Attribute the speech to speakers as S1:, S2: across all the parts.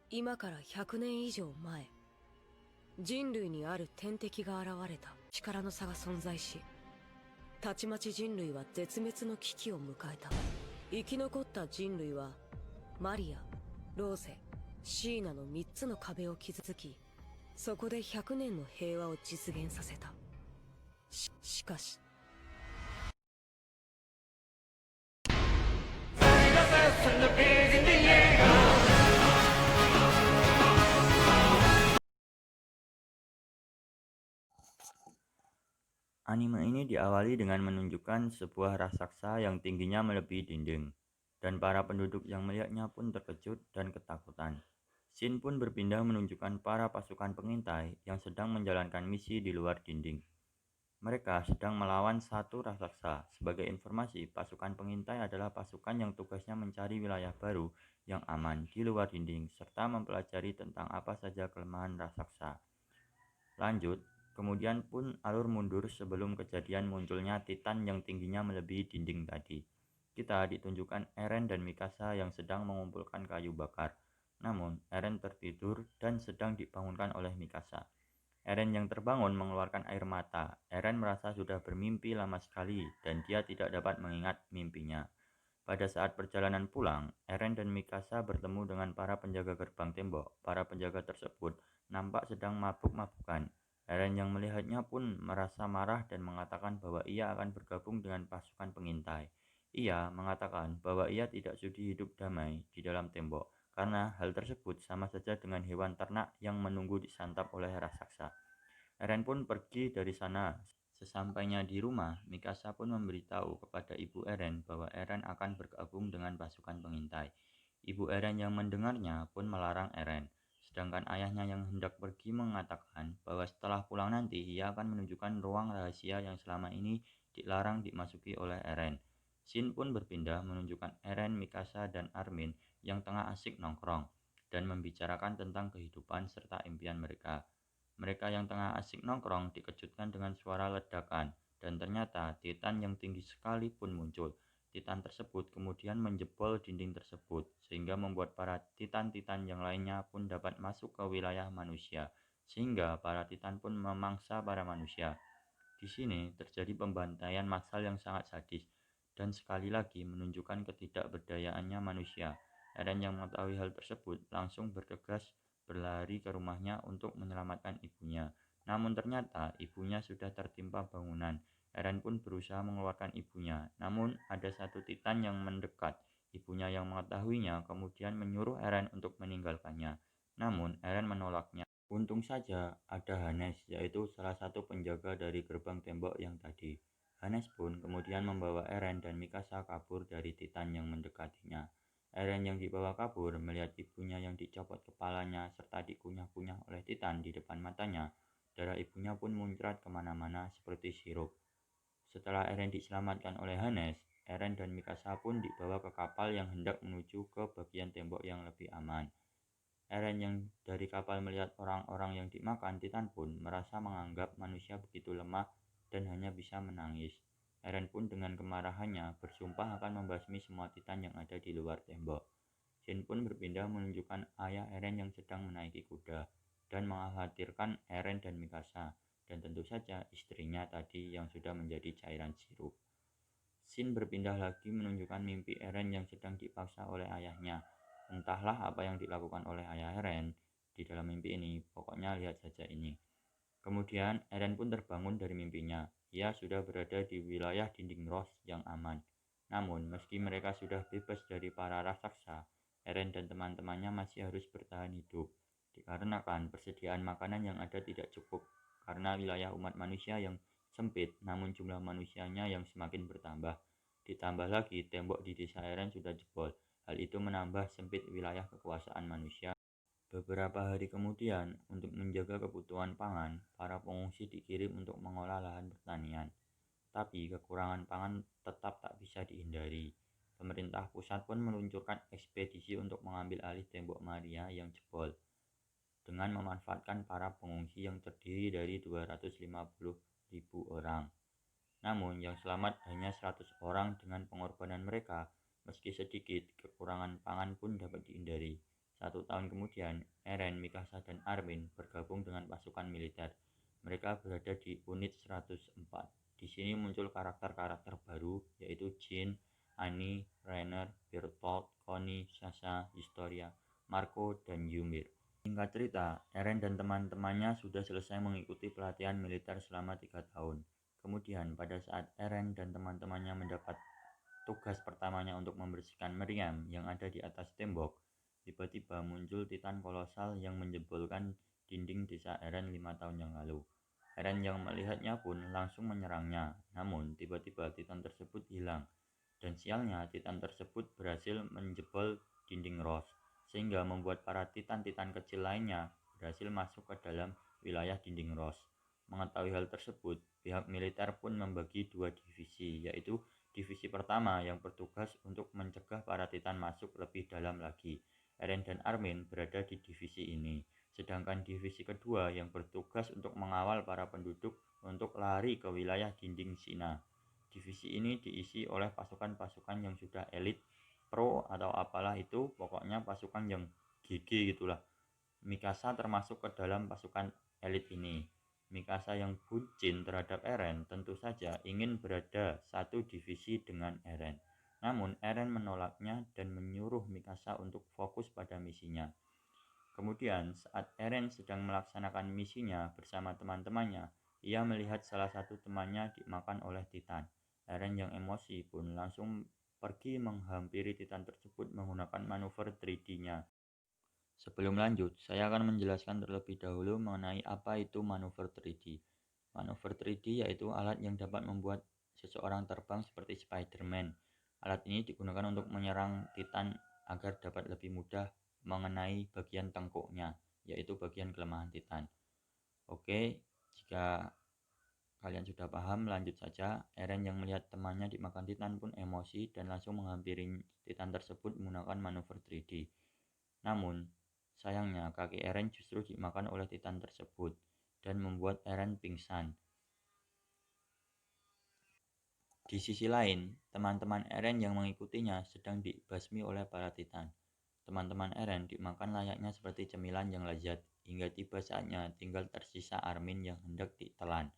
S1: 今から100年以上前、人類にある天敵が現れた。力の差が存在し、たちまち人類は絶滅の危機を迎えた。生き残った人類はマリア、ローゼ、シーナの3つの壁を築き、そこで100年の平和を実現させた。しかし
S2: Anime ini diawali dengan menunjukkan sebuah raksasa yang tingginya melebihi dinding, dan para penduduk yang melihatnya pun terkejut dan ketakutan. Scene pun berpindah menunjukkan para pasukan pengintai yang sedang menjalankan misi di luar dinding. Mereka sedang melawan satu raksasa. Sebagai informasi, pasukan pengintai adalah pasukan yang tugasnya mencari wilayah baru yang aman di luar dinding serta mempelajari tentang apa saja kelemahan raksasa. Lanjut, kemudian pun alur mundur sebelum kejadian munculnya Titan yang tingginya melebihi dinding tadi. Kita ditunjukkan Eren dan Mikasa yang sedang mengumpulkan kayu bakar. Namun, Eren tertidur dan sedang dibangunkan oleh Mikasa. Eren yang terbangun mengeluarkan air mata. Eren merasa sudah bermimpi lama sekali dan dia tidak dapat mengingat mimpinya. Pada saat perjalanan pulang, Eren dan Mikasa bertemu dengan para penjaga gerbang tembok. Para penjaga tersebut nampak sedang mabuk-mabukan. Eren yang melihatnya pun merasa marah dan mengatakan bahwa ia akan bergabung dengan pasukan pengintai. Ia mengatakan bahwa ia tidak sudi hidup damai di dalam tembok, karena hal tersebut sama saja dengan hewan ternak yang menunggu disantap oleh raksasa. Eren pun pergi dari sana. Sesampainya di rumah, Mikasa pun memberitahu kepada ibu Eren bahwa Eren akan bergabung dengan pasukan pengintai. Ibu Eren yang mendengarnya pun melarang Eren, sedangkan ayahnya yang hendak pergi mengatakan bahwa setelah pulang nanti ia akan menunjukkan ruang rahasia yang selama ini dilarang dimasuki oleh Eren. Scene pun berpindah menunjukkan Eren, Mikasa, dan Armin yang tengah asik nongkrong dan membicarakan tentang kehidupan serta impian mereka. Mereka yang tengah asik nongkrong dikejutkan dengan suara ledakan, dan ternyata Titan yang tinggi sekali pun muncul. Titan tersebut kemudian menjebol dinding tersebut, sehingga membuat para Titan-Titan yang lainnya pun dapat masuk ke wilayah manusia, sehingga para Titan pun memangsa para manusia. Di sini terjadi pembantaian massal yang sangat sadis, dan sekali lagi menunjukkan ketidakberdayaannya manusia. Eren yang mengetahui hal tersebut langsung bergegas berlari ke rumahnya untuk menyelamatkan ibunya. Namun ternyata ibunya sudah tertimpa bangunan. Eren pun berusaha mengeluarkan ibunya, namun ada satu Titan yang mendekat. Ibunya yang mengetahuinya kemudian menyuruh Eren untuk meninggalkannya. Namun Eren menolaknya. Untung saja ada Hannes, yaitu salah satu penjaga dari gerbang tembok yang tadi. Hannes pun kemudian membawa Eren dan Mikasa kabur dari Titan yang mendekatinya. Eren yang dibawa kabur melihat ibunya yang dicopot kepalanya serta dikunyah-kunyah oleh Titan di depan matanya. Darah ibunya pun muncrat kemana-mana seperti sirup. Setelah Eren diselamatkan oleh Hannes, Eren dan Mikasa pun dibawa ke kapal yang hendak menuju ke bagian tembok yang lebih aman. Eren yang dari kapal melihat orang-orang yang dimakan Titan pun merasa menganggap manusia begitu lemah dan hanya bisa menangis. Eren pun dengan kemarahannya bersumpah akan membasmi semua Titan yang ada di luar tembok. Shin pun berpindah menunjukkan ayah Eren yang sedang menaiki kuda dan mengkhawatirkan Eren dan Mikasa, dan tentu saja istrinya tadi yang sudah menjadi cairan sirup. Scene berpindah lagi menunjukkan mimpi Eren yang sedang dipaksa oleh ayahnya. Entahlah apa yang dilakukan oleh ayah Eren di dalam mimpi ini, pokoknya lihat saja ini. Kemudian Eren pun terbangun dari mimpinya. Ia sudah berada di wilayah dinding Ross yang aman. Namun, meski mereka sudah bebas dari para raksasa, Eren dan teman-temannya masih harus bertahan hidup. Dikarenakan persediaan makanan yang ada tidak cukup, karena wilayah umat manusia yang sempit, namun jumlah manusianya yang semakin bertambah. Ditambah lagi, tembok di desa Eren sudah jebol. Hal itu menambah sempit wilayah kekuasaan manusia. Beberapa hari kemudian, untuk menjaga kebutuhan pangan, para pengungsi dikirim untuk mengolah lahan pertanian. Tapi kekurangan pangan tetap tak bisa dihindari. Pemerintah pusat pun meluncurkan ekspedisi untuk mengambil alih tembok Maria yang jebol, dengan memanfaatkan para pengungsi yang terdiri dari 250.000 orang. Namun yang selamat hanya 100 orang. Dengan pengorbanan mereka, meski sedikit, kekurangan pangan pun dapat dihindari. 1 tahun kemudian, Eren, Mikasa, dan Armin bergabung dengan pasukan militer. Mereka berada di unit 104. Di sini muncul karakter-karakter baru, yaitu Jin, Annie, Rainer, Bertolt, Connie, Sasha, Historia, Marco, dan Ymir. Singkat cerita, Eren dan teman-temannya sudah selesai mengikuti pelatihan militer selama 3 tahun. Kemudian, pada saat Eren dan teman-temannya mendapat tugas pertamanya untuk membersihkan meriam yang ada di atas tembok, tiba-tiba muncul Titan kolosal yang menjebolkan dinding desa Eren 5 tahun yang lalu. Eren yang melihatnya pun langsung menyerangnya, namun tiba-tiba Titan tersebut hilang. Dan sialnya, Titan tersebut berhasil menjebol dinding Ross, sehingga membuat para Titan-Titan kecil lainnya berhasil masuk ke dalam wilayah dinding Ross. Mengetahui hal tersebut, pihak militer pun membagi 2 divisi, yaitu divisi pertama yang bertugas untuk mencegah para Titan masuk lebih dalam lagi. Eren dan Armin berada di divisi ini, sedangkan divisi kedua yang bertugas untuk mengawal para penduduk untuk lari ke wilayah dinding Sina. Divisi ini diisi oleh pasukan-pasukan yang sudah elit, pro atau apalah itu, pokoknya pasukan yang GG gitulah. Mikasa termasuk ke dalam pasukan elit ini. Mikasa yang bucin terhadap Eren tentu saja ingin berada satu divisi dengan Eren. Namun Eren menolaknya dan menyuruh Mikasa untuk fokus pada misinya. Kemudian saat Eren sedang melaksanakan misinya bersama teman-temannya, ia melihat salah satu temannya dimakan oleh Titan. Eren yang emosi pun langsung pergi menghampiri Titan tersebut menggunakan manuver 3D-nya. Sebelum lanjut, saya akan menjelaskan terlebih dahulu mengenai apa itu manuver 3D. Manuver 3D yaitu alat yang dapat membuat seseorang terbang seperti Spider-Man. Alat ini digunakan untuk menyerang Titan agar dapat lebih mudah mengenai bagian tengkuknya, yaitu bagian kelemahan Titan. Oke, jika kalian sudah paham, lanjut saja. Eren yang melihat temannya dimakan Titan pun emosi dan langsung menghampiri Titan tersebut menggunakan manuver 3D. Namun, sayangnya kaki Eren justru dimakan oleh Titan tersebut dan membuat Eren pingsan. Di sisi lain, teman-teman Eren yang mengikutinya sedang dibasmi oleh para Titan. Teman-teman Eren dimakan layaknya seperti cemilan yang lezat, hingga tiba saatnya tinggal tersisa Armin yang hendak ditelan.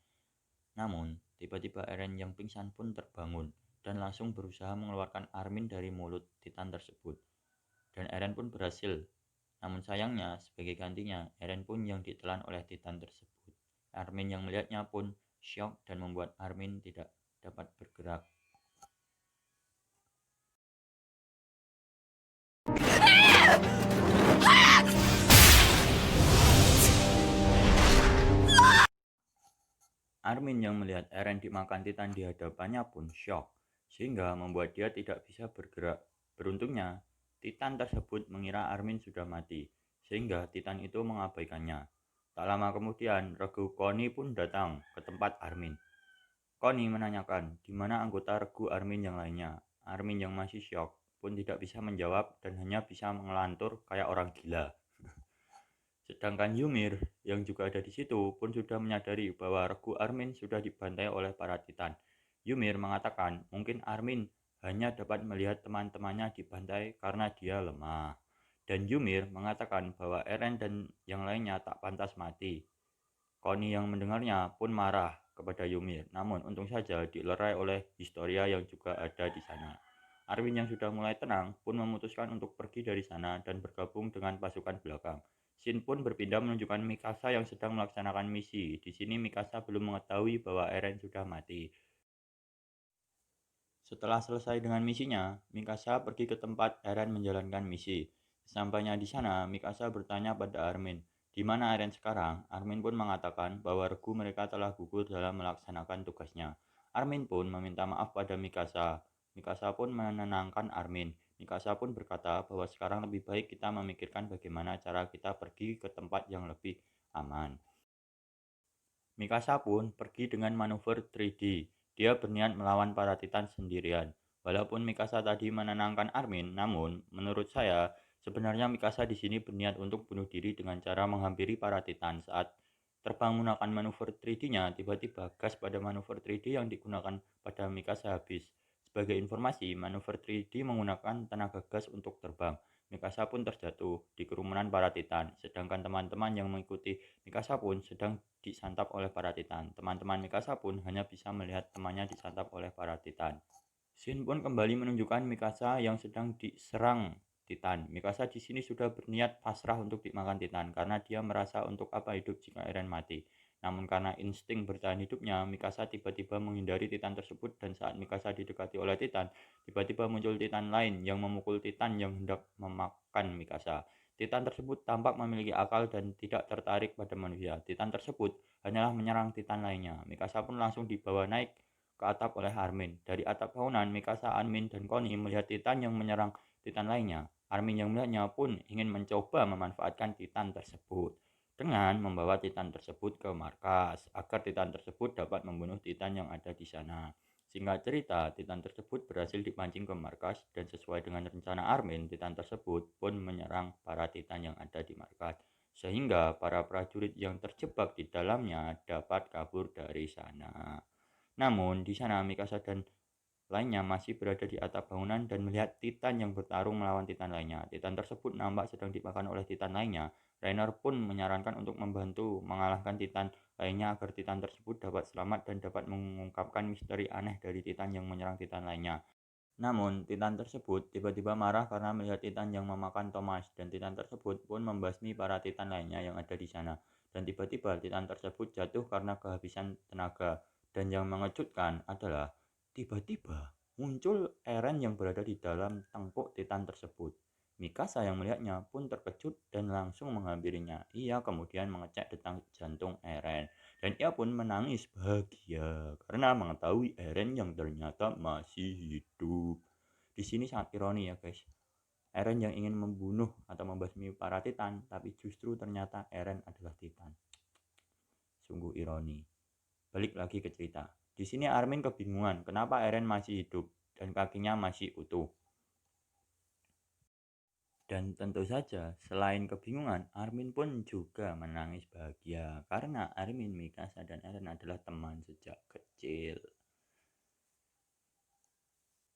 S2: Namun, tiba-tiba Eren yang pingsan pun terbangun dan langsung berusaha mengeluarkan Armin dari mulut Titan tersebut. Dan Eren pun berhasil. Namun sayangnya, sebagai gantinya, Eren pun yang ditelan oleh Titan tersebut. Armin yang melihatnya pun syok dan membuat Armin tidak dapat bergerak. Armin yang melihat Eren dimakan Titan di hadapannya pun syok, sehingga membuat dia tidak bisa bergerak. Beruntungnya, Titan tersebut mengira Armin sudah mati, sehingga Titan itu mengabaikannya. Tak lama kemudian, Regu Connie pun datang ke tempat Armin. Connie menanyakan di mana anggota Regu Armin yang lainnya. Armin yang masih syok pun tidak bisa menjawab dan hanya bisa mengelantur kayak orang gila. Sedangkan Ymir yang juga ada di situ pun sudah menyadari bahwa Regu Armin sudah dibantai oleh para Titan. Ymir mengatakan mungkin Armin hanya dapat melihat teman-temannya dibantai karena dia lemah. Dan Ymir mengatakan bahwa Eren dan yang lainnya tak pantas mati. Connie yang mendengarnya pun marah kepada Ymir, namun untung saja dilerai oleh Historia yang juga ada di sana. Armin yang sudah mulai tenang pun memutuskan untuk pergi dari sana dan bergabung dengan pasukan belakang. Shin pun berpindah menunjukkan Mikasa yang sedang melaksanakan misi. Di sini Mikasa belum mengetahui bahwa Eren sudah mati. Setelah selesai dengan misinya, Mikasa pergi ke tempat Eren menjalankan misi. Sesampainya di sana, Mikasa bertanya pada Armin, di mana Eren sekarang? Armin pun mengatakan bahwa regu mereka telah gugur dalam melaksanakan tugasnya. Armin pun meminta maaf pada Mikasa. Mikasa pun menenangkan Armin. Mikasa pun berkata bahwa sekarang lebih baik kita memikirkan bagaimana cara kita pergi ke tempat yang lebih aman. Mikasa pun pergi dengan manuver 3D. Dia berniat melawan para Titan sendirian. Walaupun Mikasa tadi menenangkan Armin, namun menurut saya sebenarnya Mikasa di sini berniat untuk bunuh diri dengan cara menghampiri para Titan. Saat terbang menggunakan manuver 3D-nya, tiba-tiba gas pada manuver 3D yang digunakan pada Mikasa habis. Sebagai informasi, manuver 3D menggunakan tenaga gas untuk terbang. Mikasa pun terjatuh di kerumunan para Titan, sedangkan teman-teman yang mengikuti Mikasa pun sedang disantap oleh para Titan. Teman-teman Mikasa pun hanya bisa melihat temannya disantap oleh para Titan. Shin pun kembali menunjukkan Mikasa yang sedang diserang Titan. Mikasa di sini sudah berniat pasrah untuk dimakan Titan karena dia merasa untuk apa hidup jika Eren mati. Namun karena insting bertahan hidupnya, Mikasa tiba-tiba menghindari Titan tersebut dan saat Mikasa didekati oleh Titan, tiba-tiba muncul Titan lain yang memukul Titan yang hendak memakan Mikasa. Titan tersebut tampak memiliki akal dan tidak tertarik pada manusia. Titan tersebut hanyalah menyerang Titan lainnya. Mikasa pun langsung dibawa naik ke atap oleh Armin. Dari atap bangunan, Mikasa, Armin, dan Connie melihat Titan yang menyerang Titan lainnya. Armin yang melihatnya pun ingin mencoba memanfaatkan Titan tersebut dengan membawa Titan tersebut ke markas agar Titan tersebut dapat membunuh Titan yang ada di sana. Singkat cerita, Titan tersebut berhasil dipancing ke markas dan sesuai dengan rencana Armin, Titan tersebut pun menyerang para Titan yang ada di markas sehingga para prajurit yang terjebak di dalamnya dapat kabur dari sana. Namun, di sana Mikasa dan lainnya masih berada di atap bangunan dan melihat Titan yang bertarung melawan Titan lainnya. Titan tersebut nampak sedang dimakan oleh Titan lainnya. Rainer pun menyarankan untuk membantu mengalahkan Titan lainnya agar Titan tersebut dapat selamat dan dapat mengungkapkan misteri aneh dari Titan yang menyerang Titan lainnya. Namun, Titan tersebut tiba-tiba marah karena melihat Titan yang memakan Thomas dan Titan tersebut pun membasmi para Titan lainnya yang ada di sana. Dan tiba-tiba Titan tersebut jatuh karena kehabisan tenaga. Dan yang mengejutkan adalah tiba-tiba muncul Eren yang berada di dalam tengkuk Titan tersebut. Mikasa yang melihatnya pun terkejut dan langsung menghampirinya. Ia kemudian mengecek detak jantung Eren. Dan ia pun menangis bahagia karena mengetahui Eren yang ternyata masih hidup. Di sini sangat ironi ya guys. Eren yang ingin membunuh atau membasmi para Titan, tapi justru ternyata Eren adalah Titan. Sungguh ironi. Balik lagi ke cerita. Di sini Armin kebingungan kenapa Eren masih hidup dan kakinya masih utuh. Dan tentu saja, selain kebingungan, Armin pun juga menangis bahagia karena Armin, Mikasa, dan Eren adalah teman sejak kecil.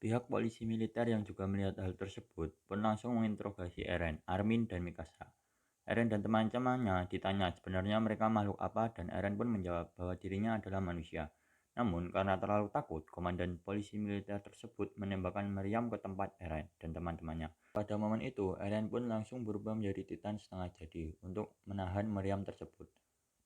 S2: Pihak polisi militer yang juga melihat hal tersebut pun langsung menginterogasi Eren, Armin, dan Mikasa. Eren dan teman-temannya ditanya sebenarnya mereka makhluk apa dan Eren pun menjawab bahwa dirinya adalah manusia. Namun karena terlalu takut, komandan polisi militer tersebut menembakkan meriam ke tempat Eren dan teman-temannya. Pada momen itu, Eren pun langsung berubah menjadi Titan setengah jadi untuk menahan meriam tersebut.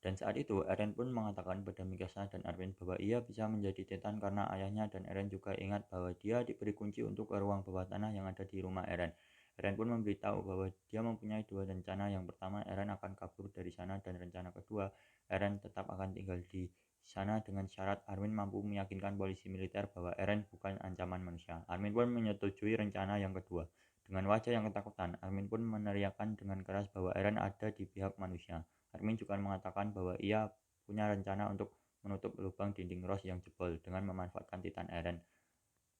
S2: Dan saat itu, Eren pun mengatakan pada Mikasa dan Armin bahwa ia bisa menjadi Titan karena ayahnya dan Eren juga ingat bahwa dia diberi kunci untuk ke ruang bawah tanah yang ada di rumah Eren. Eren pun memberitahu bahwa dia mempunyai dua rencana. Yang pertama, Eren akan kabur dari sana dan rencana kedua, Eren tetap akan tinggal di sana dengan syarat Armin mampu meyakinkan polisi militer bahwa Eren bukan ancaman manusia. Armin pun menyetujui rencana yang kedua. Dengan wajah yang ketakutan, Armin pun meneriakkan dengan keras bahwa Eren ada di pihak manusia. Armin juga mengatakan bahwa ia punya rencana untuk menutup lubang dinding Ross yang jebol dengan memanfaatkan Titan Eren.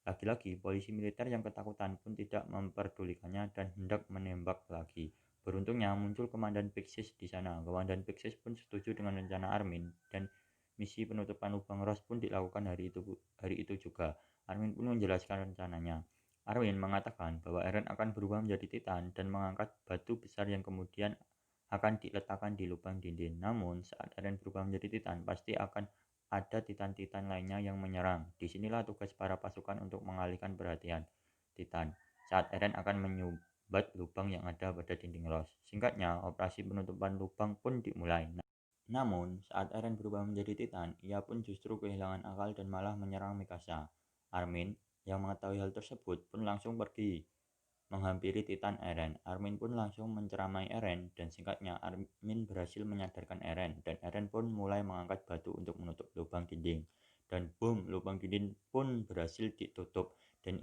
S2: Lagi-lagi, polisi militer yang ketakutan pun tidak memperdulikannya dan hendak menembak lagi. Beruntungnya muncul Komandan Pixis di sana. Komandan Pixis pun setuju dengan rencana Armin dan misi penutupan lubang Ross pun dilakukan hari itu juga. Armin pun menjelaskan rencananya. Armin mengatakan bahwa Eren akan berubah menjadi Titan dan mengangkat batu besar yang kemudian akan diletakkan di lubang dinding. Namun saat Eren berubah menjadi Titan, pasti akan ada Titan-Titan lainnya yang menyerang. Disinilah tugas para pasukan untuk mengalihkan perhatian Titan saat Eren akan menyumbat lubang yang ada pada dinding Ross. Singkatnya, operasi penutupan lubang pun dimulai. Namun, saat Eren berubah menjadi Titan, ia pun justru kehilangan akal dan malah menyerang Mikasa. Armin, yang mengetahui hal tersebut, pun langsung pergi menghampiri Titan Eren. Armin pun langsung menceramai Eren dan singkatnya Armin berhasil menyadarkan Eren dan Eren pun mulai mengangkat batu untuk menutup lubang dinding. Dan boom, lubang dinding pun berhasil ditutup dan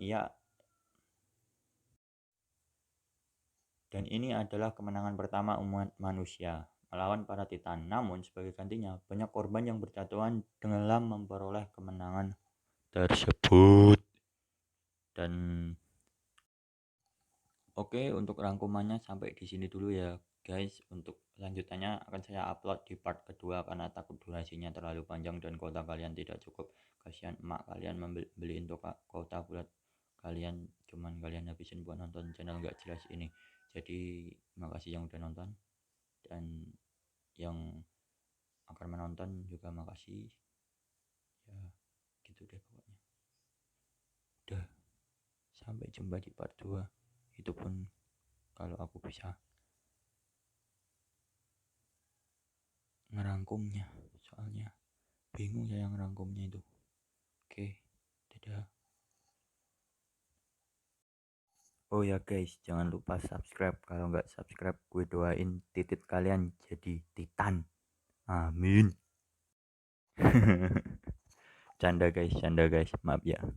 S2: ini adalah kemenangan pertama umat manusia melawan para Titan. Namun sebagai gantinya banyak korban yang berjatuhan dalam memperoleh kemenangan tersebut. Dan oke, untuk rangkumannya sampai di sini dulu ya guys. Untuk lanjutannya akan saya upload di part kedua karena takut durasinya terlalu panjang dan kuota kalian tidak cukup. Kasihan emak kalian beliin kuota buat kalian, cuman kalian habisin buat nonton channel gak jelas ini. Jadi makasih yang udah nonton, dan yang akan menonton juga makasih. Ya gitu deh pokoknya. Udah, sampai jumpa di part 2. Itu pun kalau aku bisa ngerangkumnya, soalnya bingung saya ngerangkumnya itu. Oke, dadah. Oh ya guys, jangan lupa subscribe. Kalau nggak subscribe, gue doain titit kalian jadi titan. Amin. Canda guys, maaf ya.